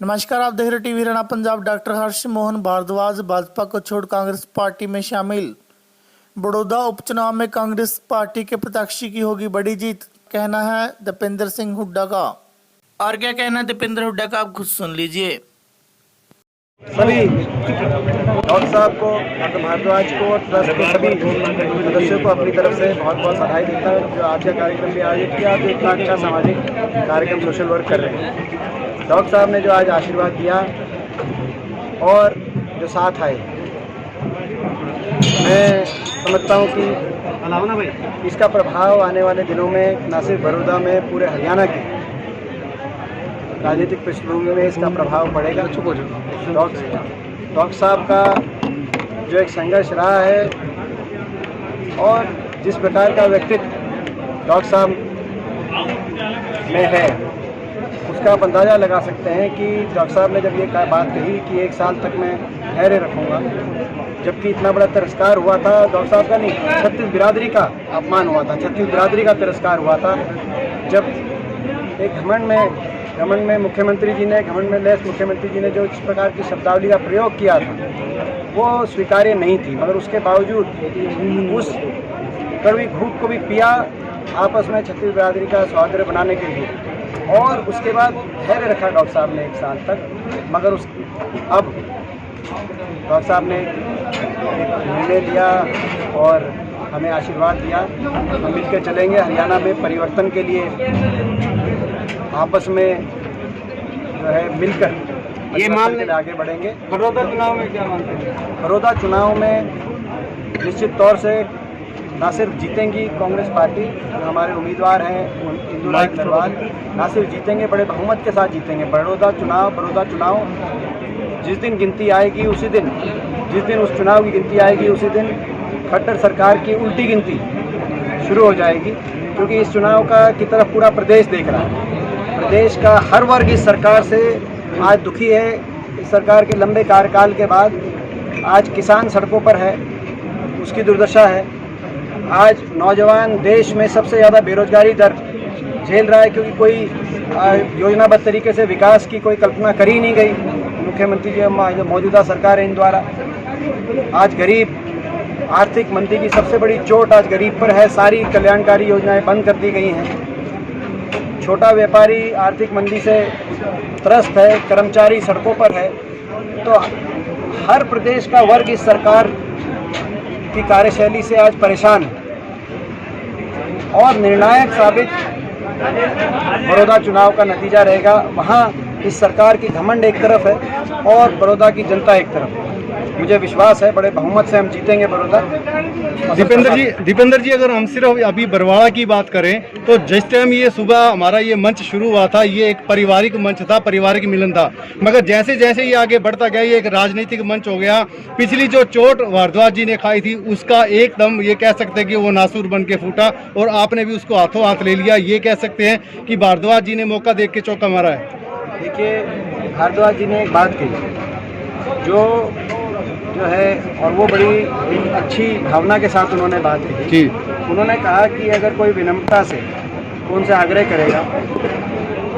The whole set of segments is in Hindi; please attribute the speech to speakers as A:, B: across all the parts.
A: नमस्कार, आप देख रहे टीवी हरियाणा पंजाब। डॉक्टर हर्ष मोहन भारद्वाज भाजपा को छोड़ कांग्रेस पार्टी में शामिल। बड़ौदा उपचुनाव में कांग्रेस पार्टी के प्रत्याशी की होगी बड़ी जीत, कहना है दीपेंद्र सिंह हुड्डा का। और क्या कहना है दीपेंद्र हुड्डा का, आप खुद सुन लीजिए।
B: सभी डॉक्टर साहब को, डॉक्टर भारद्वाज को और ट्रस्ट के सभी सदस्यों को अपनी तरफ से बहुत बहुत बधाई देता है जो आज का कार्यक्रम भी आयोजित किया, जो इतना अच्छा सामाजिक कार्यक्रम सोशल वर्क कर रहे हैं। डॉक्टर साहब ने जो आज आशीर्वाद दिया और जो साथ आए, मैं समझता हूँ कि इसका प्रभाव आने वाले दिनों में न सिर्फ बड़ौदा में, पूरे हरियाणा की राजनीतिक पृष्ठभूमि में इसका प्रभाव पड़ेगा। डॉक्टर साहब का जो एक संघर्ष रहा है और जिस प्रकार का व्यक्तित्व डॉक्टर साहब में है, उसका आप अंदाज़ा लगा सकते हैं कि डॉक्टर साहब ने जब ये बात कही कि 1 साल तक मैं धैर्य रखूँगा, जबकि इतना बड़ा तिरस्कार हुआ था डॉक्टर साहब का, नहीं, छत्तीस बिरादरी का अपमान हुआ था, छत्तीस बिरादरी का तिरस्कार हुआ था। जब एक घमंड में मुख्यमंत्री जी ने, घमंड में लेस मुख्यमंत्री जी ने जो इस प्रकार की शब्दावली का प्रयोग किया था, वो स्वीकार्य नहीं थी, मगर उसके बावजूद उस कड़वी घूंट को भी पिया आपस में छत्तीस बिरादरी का सौहार्द बनाने के लिए, और उसके बाद धैर्य रखा डॉक्टर साहब ने 1 साल तक। मगर अब डॉक्टर साहब ने एक निर्णय लिया और हमें आशीर्वाद दिया, हम मिलकर चलेंगे हरियाणा में परिवर्तन के लिए, आपस में जो है मिलकर ये मामले आगे बढ़ेंगे। बड़ौदा चुनाव में क्या मानते हैं? बड़ौदा चुनाव में निश्चित तौर से न सिर्फ जीतेंगी कांग्रेस पार्टी, जो हमारे उम्मीदवार हैं इंदुराज नरवाल, न सिर्फ जीतेंगे, बड़े बहुमत के साथ जीतेंगे। बड़ौदा चुनाव जिस दिन गिनती आएगी उसी दिन, जिस दिन उस चुनाव की गिनती आएगी उसी दिन खट्टर सरकार की उल्टी गिनती शुरू हो जाएगी, क्योंकि इस चुनाव की तरफ पूरा प्रदेश देख रहा है। प्रदेश का हर वर्ग इस सरकार से आज दुखी है। इस सरकार के लंबे कार्यकाल के बाद आज किसान सड़कों पर है, उसकी दुर्दशा है। आज नौजवान देश में सबसे ज़्यादा बेरोजगारी दर झेल रहा है, क्योंकि कोई योजनाबद्ध तरीके से विकास की कोई कल्पना करी नहीं गई मुख्यमंत्री जी, जो मौजूदा सरकार है इन द्वारा। आज गरीब, आर्थिक मंदी की सबसे बड़ी चोट आज गरीब पर है। सारी कल्याणकारी योजनाएं बंद कर दी गई हैं। छोटा व्यापारी आर्थिक मंदी से त्रस्त है, कर्मचारी सड़कों पर है। तो हर प्रदेश का वर्ग इस सरकार की कार्यशैली से आज परेशान है, और निर्णायक साबित बड़ौदा चुनाव का नतीजा रहेगा। वहाँ इस सरकार की घमंड एक तरफ है और बड़ौदा की जनता एक तरफ है। मुझे विश्वास है बड़े बहुमत से हम जीतेंगे बड़ौदा।
C: दीपेंद्र जी, अगर हम सिर्फ अभी बरवाड़ा की बात करें तो जिस टाइम ये सुबह हमारा ये मंच शुरू हुआ था, ये एक पारिवारिक मंच था, पारिवारिक मिलन था, मगर जैसे जैसे ये आगे बढ़ता गया ये एक राजनीतिक मंच हो गया। पिछली जो चोट भारद्वाज जी ने खाई थी उसका एकदम ये कह सकते हैं कि वो नासूर बन के फूटा, और आपने भी उसको हाथों हाथ ले लिया। ये कह सकते हैं कि भारद्वाज जी ने मौका देख के चौका मारा है।
B: देखिए, भारद्वाज जी ने एक बात कही जो है, और वो बड़ी एक अच्छी भावना के साथ उन्होंने बात की जी। उन्होंने कहा कि अगर कोई विनम्रता से उनसे आग्रह करेगा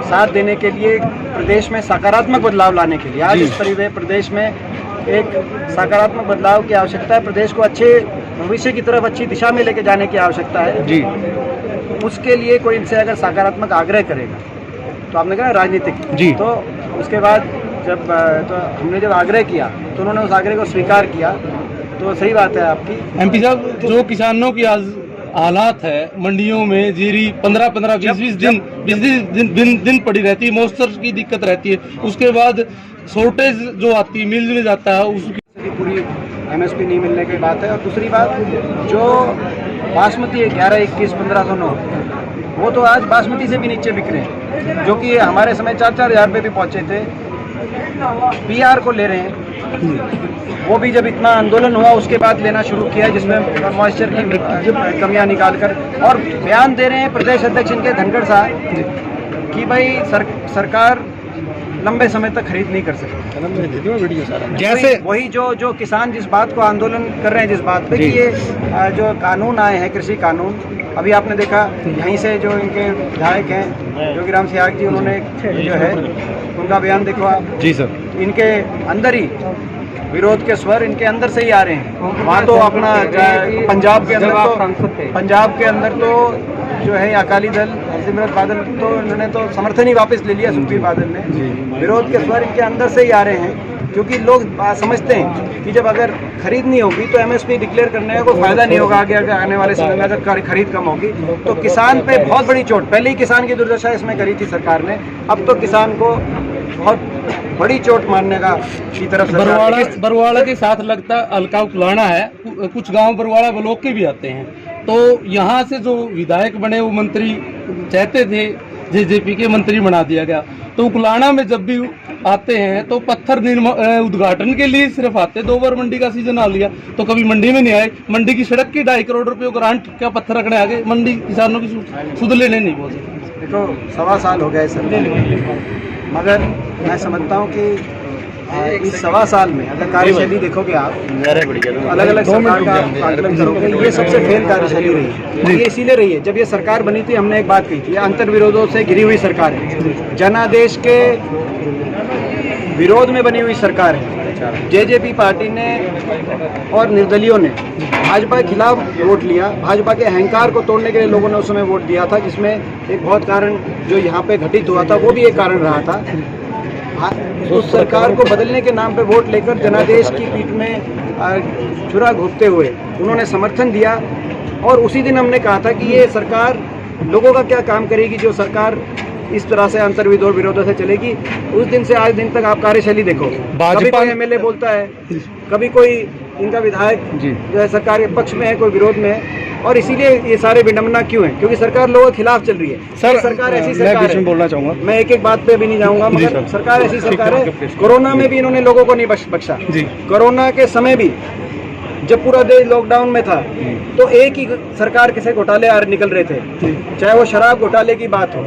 B: साथ देने के लिए, प्रदेश में सकारात्मक बदलाव लाने के लिए, आज इस प्रदेश में एक सकारात्मक बदलाव की आवश्यकता है। प्रदेश को अच्छे भविष्य की तरफ, अच्छी दिशा में लेके जाने की आवश्यकता है जी। उसके लिए कोई इनसे अगर सकारात्मक आग्रह करेगा, तो आपने कहा राजनीतिक जी, तो उसके बाद हमने जब आग्रह किया तो उन्होंने उस आग्रह को स्वीकार किया, तो सही बात है आपकी।
C: एमपी साहब, जो किसानों की आज हालात है, मंडियों में जीरी 15-20 दिन पड़ी रहती है, मॉइस्चर की दिक्कत रहती है, उसके बाद शॉर्टेज जो आती है, मिल में जाता है, उसकी
B: पूरी MSP नहीं मिलने की बात है। और दूसरी बात, जो बासमती है 11, 21, 1509, वो तो आज बासमती से भी नीचे बिक रहे हैं, जो कि हमारे समय 4-4 हज़ार रुपये भी पहुँचे थे। PR को ले रहे हैं, वो भी जब इतना आंदोलन हुआ उसके बाद लेना शुरू किया, जिसमें मॉइस्चर की कमियां निकालकर, और बयान दे रहे हैं प्रदेश अध्यक्ष इनके धनखड़ साहब कि भाई सरकार लंबे समय तक खरीद नहीं कर सकती। जैसे वही जो किसान जिस बात को आंदोलन कर रहे हैं, जिस बात पे कि ये जो कानून आए हैं, कृषि कानून, अभी आपने देखा यहीं से जो इनके विधायक हैं जोगीराम सियाग जी, उन्होंने जो है उनका बयान देखो आप।
C: जी सर।
B: इनके अंदर ही विरोध के स्वर इनके अंदर से ही आ रहे हैं। वहाँ तो अपना पंजाब के अंदर तो जो है अकाली दल हरसिमरत बादल तो इन्होंने तो समर्थन ही वापस ले लिया सुखबीर बादल ने। विरोध के स्वर इनके अंदर से ही आ रहे हैं, क्योंकि लोग समझते हैं कि जब अगर खरीद नहीं होगी तो एमएसपी डिक्लेयर करने का कोई फायदा नहीं होगा। आगे आने वाले समय में अगर खरीद कम होगी तो किसान पे बहुत बड़ी चोट, पहले ही किसान की दुर्दशा इसमें करी थी सरकार ने, अब तो किसान को बहुत बड़ी चोट मारने का की तरफ
D: बरवाड़ा के साथ लगता अलका उकलाना है। कुछ गांव बरवाड़ा ब्लॉक के भी आते हैं, तो यहाँ से जो विधायक बने वो मंत्री चाहते थे जेजेपी के मंत्री बना दिया गया। तो उकलाना में जब भी आते हैं तो पत्थर उद्घाटन के लिए सिर्फ आते। 2 बार मंडी का सीजन आ लिया तो कभी मंडी में नहीं आए। मंडी की सड़क की 2.5 करोड़ रुपए ग्रांट क्या पत्थर रखने आ गए, मंडी किसानों की सुध लेने नहीं पहुंचे।
B: देखो 1.25 साल हो गए सर, मगर मैं समझता हूँ कि इस 1.25 साल में अगर कार्यशैली देखोगे आप, अलग अलग सरकार का आकलन करोगे, ये सबसे फेल कार्यशैली रही है। ये इसीलिए रही है, जब ये सरकार बनी थी हमने एक बात कही थी, अंतर विरोधों से घिरी हुई सरकार है, जनादेश के विरोध में बनी हुई सरकार है। जेजेपी पार्टी ने और निर्दलियों ने भाजपा के खिलाफ वोट लिया। भाजपा के अहंकार को तोड़ने के लिए लोगों ने उस समय वोट दिया था, जिसमें एक बहुत कारण जो यहाँ पे घटित हुआ था वो भी एक कारण रहा था। उस सरकार को बदलने के नाम पे वोट लेकर जनादेश की पीठ में छुरा घोंपते हुए उन्होंने समर्थन दिया, और उसी दिन हमने कहा था कि ये सरकार लोगों का क्या काम करेगी जो सरकार इस तरह से अंतर विरोधों से चलेगी। उस दिन से आज दिन तक आप कार्यशैली देखो, कभी कोई एमएलए बोलता है, कभी कोई इनका विधायक जो है सरकार के पक्ष में है, कोई विरोध में है। और इसीलिए ये सारे विडंबना क्यों है, क्योंकि सरकार लोगों के खिलाफ चल रही है। सर सरकार ऐसी सरकार है, बोलना चाहूंगा मैं एक बात पे भी नहीं जाऊंगा, मगर सरकार ऐसी सरकार है, कोरोना में भी इन्होंने लोगों को नहीं बख्शा। कोरोना के समय भी जब पूरा देश लॉकडाउन में था तो एक ही सरकार के से घोटाले निकल रहे थे, चाहे वो शराब घोटाले की बात हो,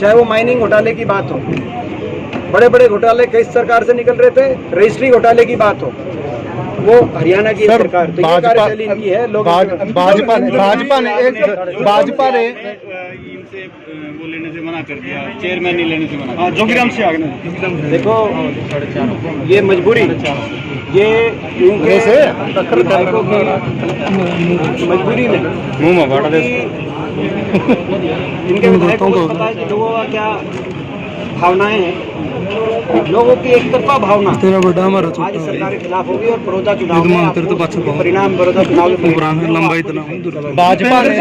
B: चाहे वो माइनिंग घोटाले की बात हो, बड़े बड़े घोटाले कई सरकार से निकल रहे थे, रजिस्ट्री घोटाले की बात हो, वो हरियाणा की सरकार। तो ये कार्यशैली इनकी है। लोग
C: भाजपा ने इनसे वो लेने से मना कर दिया, चेयरमैन नहीं लेने से मना, जोगीराम से आगे
B: देखो ये मजबूरी, ये इनके विधायकों की मजबूरी नहीं,
C: मुंह में बाड़ा दे।
B: इनके विधायकों को पता है कि लोगों का क्या भावनाएं हैं। लोगों की एक तरफा भावना आज सरकार के खिलाफ होगी, और बड़ौदा चुनाव में परिणाम बड़ौदा चुनाव में
C: भाजपा ने